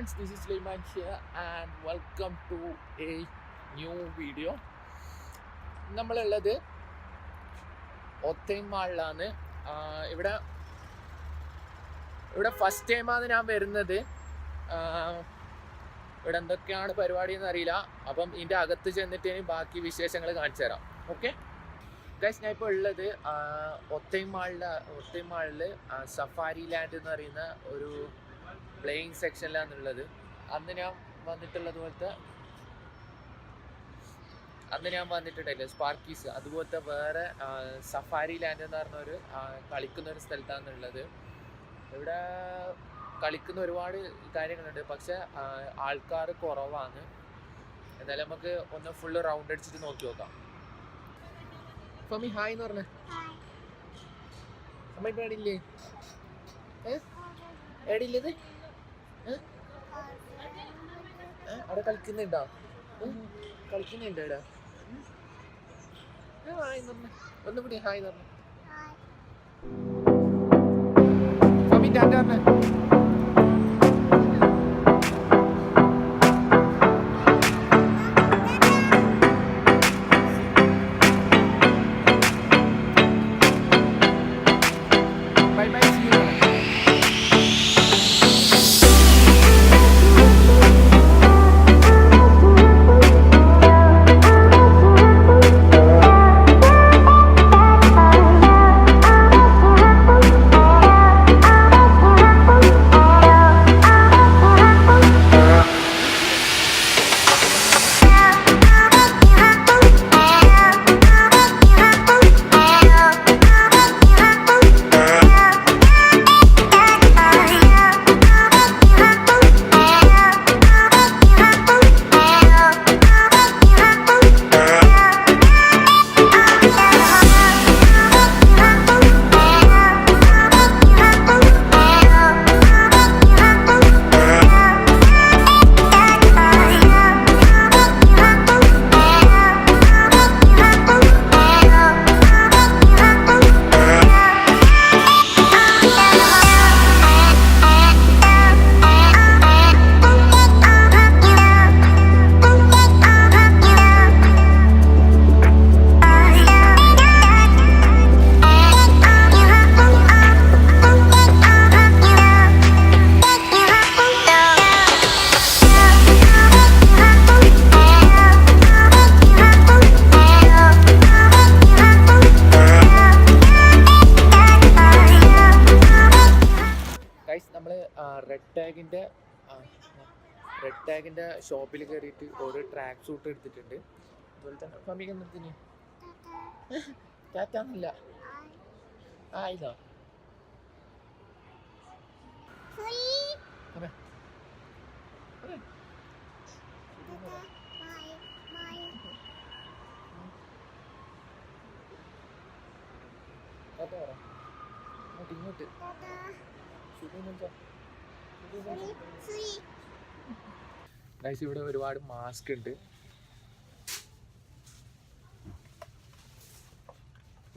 friends, this is Sulaiman here and welcome to a new video. നമ്മളുള്ളത് ഒത്തൈം മാളിലാണ്. ഇവിടെ first ടൈമാണ് ഞാൻ വരുന്നത്. ഇവിടെ എന്തൊക്കെയാണ് പരിപാടി എന്ന് അറിയില്ല. അപ്പം ഇതിൻ്റെ അകത്ത് ചെന്നിട്ട് ഇനി ബാക്കി വിശേഷങ്ങൾ കാണിച്ചു തരാം. ഓക്കെ ഗൈസ്, ഞാൻ ഇപ്പോൾ ഉള്ളത് ഒത്തൈം മാളിൽ സഫാരി ലാൻഡ് എന്ന് പറയുന്ന ഒരു പ്ലേയിങ് സെക്ഷനിലാണുള്ളത്. അന്ന് ഞാൻ വന്നിട്ടുണ്ടായില്ല സ്പാർക്കീസ്, അതുപോലത്തെ വേറെ സഫാരി ലാൻഡ് എന്ന് പറഞ്ഞൊരു കളിക്കുന്ന ഒരു സ്ഥലത്താണുള്ളത്. ഇവിടെ കളിക്കുന്ന ഒരുപാട് കാര്യങ്ങളുണ്ട്, പക്ഷെ ആൾക്കാർ കുറവാണ്. എന്നാലും നമുക്ക് ഒന്ന് ഫുള്ള് റൗണ്ട് അടിച്ചിട്ട് നോക്കി നോക്കാം. ഫമി ഹായ് എന്ന് പറഞ്ഞേ. അമ്മ ഇപ്പം എടില്ലേ? എടില്ലത് അവിടെ കളിക്കുന്നുണ്ടോ? കളിക്കുന്നുണ്ടോ ഇവിടെ? ഹായ് എന്ന് പറഞ്ഞേ, ഒന്നും കൂടി ഹായ് എന്ന് പറഞ്ഞേ. ഫമി ടാറ്റ പറഞ്ഞേ. Bye bye, see you. Red ടാഗിൻ്റെ ഷോപ്പിൽ കയറിയിട്ട് ഒരു ട്രാക്ക് സൂട്ട് എടുത്തിട്ടുണ്ട്. അതുപോലെ തന്നെ ഫമിക്ക് എന്തിന് ടാറ്റാന്നില്ല ആയില്ല. ഇങ്ങോട്ട് ഗൈസ്, ഇവിടെ ഒരുപാട് മാസ്ക് ഉണ്ട്.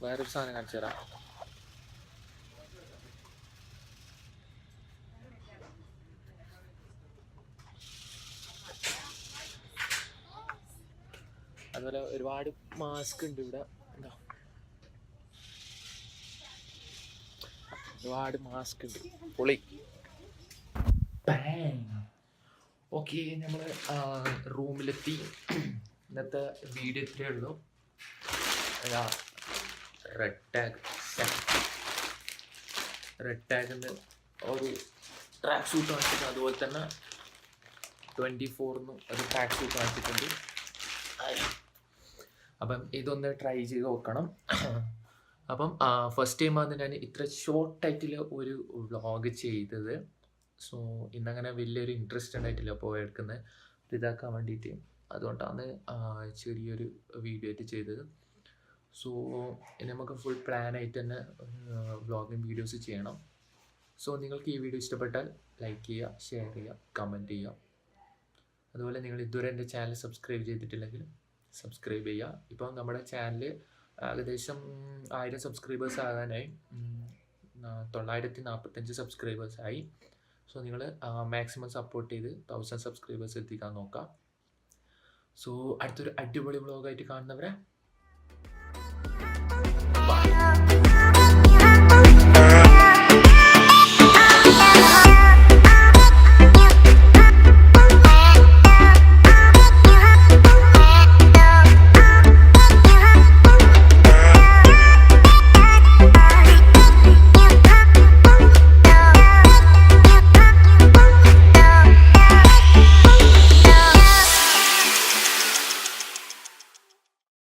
വേറൊരു സാധനം കാണിച്ചു തരാം. അതുപോലെ ഒരുപാട് മാസ്ക് ഉണ്ട് ഇവിടെ. എന്താ, ഒരുപാട് മാസ്ക് ഉണ്ട്. പൊളി. ഓക്കെ, നമ്മൾ റൂമിലെത്തി. ഇന്നത്തെ വീഡിയോ ഇത്രയേ ഉള്ളൂ. റെഡ് ടാഗിന് ഒരു ട്രാക്ക് സൂട്ട് കാണിച്ചിട്ടുണ്ട്. അതുപോലെ തന്നെ 24 ഒരു ട്രാക്ക് സൂട്ട് കാണിച്ചിട്ടുണ്ട്. അപ്പം ഇതൊന്ന് ട്രൈ ചെയ്ത് നോക്കണം. അപ്പം ഫസ്റ്റ് ടൈമാണ് ഞാൻ ഇത്ര ഷോർട്ടായിട്ടുള്ള ഒരു വ്ളോഗ് ചെയ്തത്. സോ ഇന്നങ്ങനെ വലിയൊരു ഇൻട്രസ്റ്റ് ഉണ്ടായിട്ടില്ല പോയെടുക്കുന്നത് ഇതാക്കാൻ വേണ്ടിയിട്ട്. അതുകൊണ്ടാണ് ചെറിയൊരു വീഡിയോ ആയിട്ട് ചെയ്തത്. സോ ഇനി നമുക്ക് ഫുൾ പ്ലാനായിട്ട് തന്നെ വ്ളോഗിങ് വീഡിയോസ് ചെയ്യണം. സോ നിങ്ങൾക്ക് ഈ വീഡിയോ ഇഷ്ടപ്പെട്ടാൽ ലൈക്ക് ചെയ്യുക, ഷെയർ ചെയ്യുക, കമൻറ്റ് ചെയ്യുക. അതുപോലെ നിങ്ങൾ ഇതുവരെ എൻ്റെ ചാനൽ സബ്സ്ക്രൈബ് ചെയ്തിട്ടില്ലെങ്കിൽ സബ്സ്ക്രൈബ് ചെയ്യുക. ഇപ്പം നമ്മുടെ ചാനൽ ഏകദേശം 1000 സബ്സ്ക്രൈബേഴ്സ് ആകാനായി. 945 സബ്സ്ക്രൈബേഴ്സായി. സോ നിങ്ങൾ മാക്സിമം സപ്പോർട്ട് ചെയ്ത് 1000 സബ്സ്ക്രൈബേഴ്സ് എത്തിക്കാൻ നോക്കാം. സോ അടുത്തൊരു അടിപൊളി വ്ളോഗായിട്ട് കാണുന്നവരെ